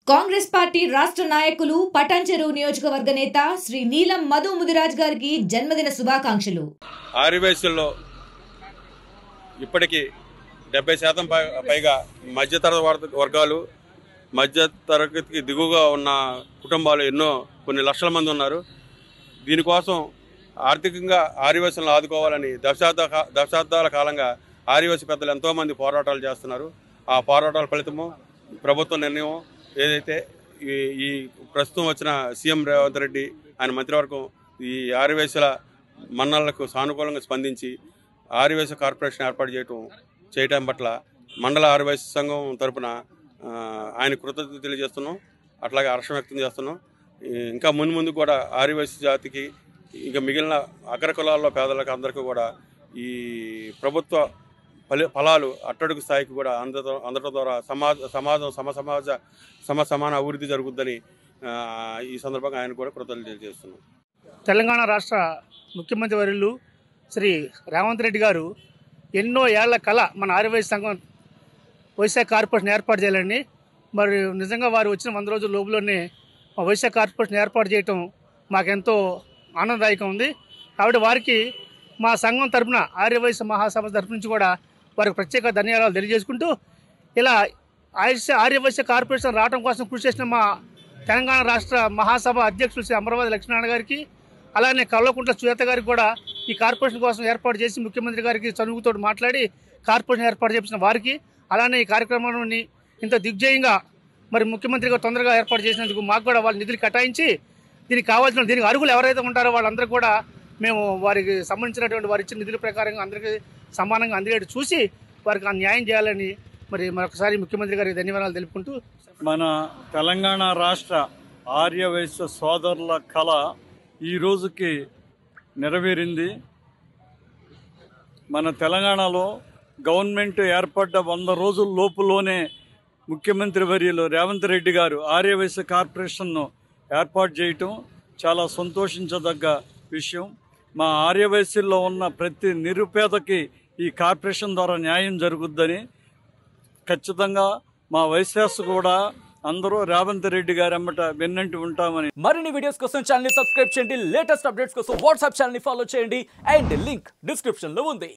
Congress party రాష్ట్ర నాయకులు పటాన్చెరు నియోజకవర్గ నేత శ్రీ నీలం మధు ముదిరాజ్ గారికి జన్మదిన శుభాకాంక్షలు. ఆర్యవైశ్యుల్లో ఇప్పటికీ 70% పైగా మధ్యతరగతి వర్గాలు, మధ్యతరగతికి దిగువగా ఉన్న కుటుంబాలు ఎన్నో కొన్ని లక్షల మంది ఉన్నారు. దీనికోసం ఆర్థికంగా ఆర్యవైశ్యులను ఆదుకోవాలని దశాబ్దాల కాలంగా ఆర్యవైశ్య పెద్దలు ఎంతోమంది పోరాటాలు చేస్తున్నారు. ఆ పోరాటాల ఫలితము ప్రభుత్వ నిర్ణయం ఏదైతే ఈ ప్రస్తుతం వచ్చిన సీఎం రేవంత్ రెడ్డి ఆయన మంత్రివర్గం ఈ ఆర్యవైశ్యుల మన్నలకు సానుకూలంగా స్పందించి ఆర్యవైశ్య కార్పొరేషన్ ఏర్పాటు చేయటం పట్ల మండల ఆర్యవైశ్య సంఘం తరపున ఆయన కృతజ్ఞతలు తెలియజేస్తున్నాం. అట్లాగే హర్షం వ్యక్తం చేస్తున్నాం. ఇంకా ముందు కూడా ఆర్యవైశ్య జాతికి ఇంకా మిగిలిన అగ్ర కులాల్లో పేదలకు అందరికీ కూడా ఈ ప్రభుత్వ ఫలాలు అట్టడుగు స్థాయికి కూడా అందడం ద్వారా సమాజం సమాన అభివృద్ధి జరుగుద్దని ఈ సందర్భంగా ఆయన కూడా కృతజ్ఞతలు తెలియజేస్తున్నాం. తెలంగాణ రాష్ట్ర ముఖ్యమంత్రి వర్యులు శ్రీ రేవంత్ రెడ్డి గారు ఎన్నో ఏళ్ల కళ మన ఆర్యవైశ్య సంఘం వైశ్య కార్పొరేషన్ ఏర్పాటు చేయాలని, మరి నిజంగా వారు వచ్చిన 100 రోజుల లోపులోనే మా వైశ్య కార్పొరేషన్ ఏర్పాటు చేయటం మాకెంతో ఆనందదాయకం ఉంది. కాబట్టి వారికి మా సంఘం తరఫున ఆర్యవైశ్య మహాసభ తరఫు నుంచి కూడా వారికి ప్రత్యేక ధన్యవాదాలు తెలియజేసుకుంటూ, ఇలా ఆర్యవైశ్య కార్పొరేషన్ రావడం కోసం కృషి చేసిన మా తెలంగాణ రాష్ట్ర మహాసభ అధ్యక్షులు శ్రీ అమరావతి లక్ష్మీనారాయణ గారికి, అలానే కల్వకుంట్ల సుజాత గారికి కూడా ఈ కార్పొరేషన్ కోసం ఏర్పాటు చేసి ముఖ్యమంత్రి గారికి చనువుతో మాట్లాడి కార్పొరేషన్ ఏర్పాటు చేసిన వారికి, అలానే ఈ కార్యక్రమాన్ని ఇంత దిగ్విజయంగా మరి ముఖ్యమంత్రి గారు తొందరగా ఏర్పాటు చేసినందుకు మాకు కూడా వాళ్ళ నిధులు కేటాయించి దీనికి అర్హులు ఎవరైతే ఉంటారో వాళ్ళందరూ కూడా మేము వారికి సంబంధించినటువంటి వారు ఇచ్చిన నిధుల ప్రకారంగా అందరికీ సమానంగా అందేటట్టు చూసి వారికి న్యాయం చేయాలని మరి మరొకసారి ముఖ్యమంత్రి గారికి ధన్యవాదాలు తెలుపుకుంటూ, మన తెలంగాణ రాష్ట్ర ఆర్యవైశ్య సోదరుల కళ ఈ రోజుకి నెరవేరింది. మన తెలంగాణలో గవర్నమెంట్ ఏర్పడ్డ 100 రోజుల లోపులోనే ముఖ్యమంత్రి వర్యులు రేవంత్ రెడ్డి గారు ఆర్యవైశ్య కార్పొరేషన్ను ఏర్పాటు చేయటం చాలా సంతోషించదగ్గ విషయం. మా ఆర్యవైశ్యుల్లో ఉన్న ప్రతి నిరుపేదకి ఈ కార్పొరేషన్ ద్వారా న్యాయం జరుగుద్దని, ఖచ్చితంగా మా వైశ్యాస్ కూడా అందరూ రేవంత్ రెడ్డి గారు అమ్మట వెన్నంటి ఉంటామని. మరిన్ని వీడియోస్ కోసం ఛానల్ ని సబ్స్క్రైబ్ చేయండి. లేటెస్ట్ అప్డేట్స్ కోసం వాట్సాప్ ఛానల్ ని ఫాలో చేయండి. అండ్ లింక్ డిస్క్రిప్షన్ లో ఉంది.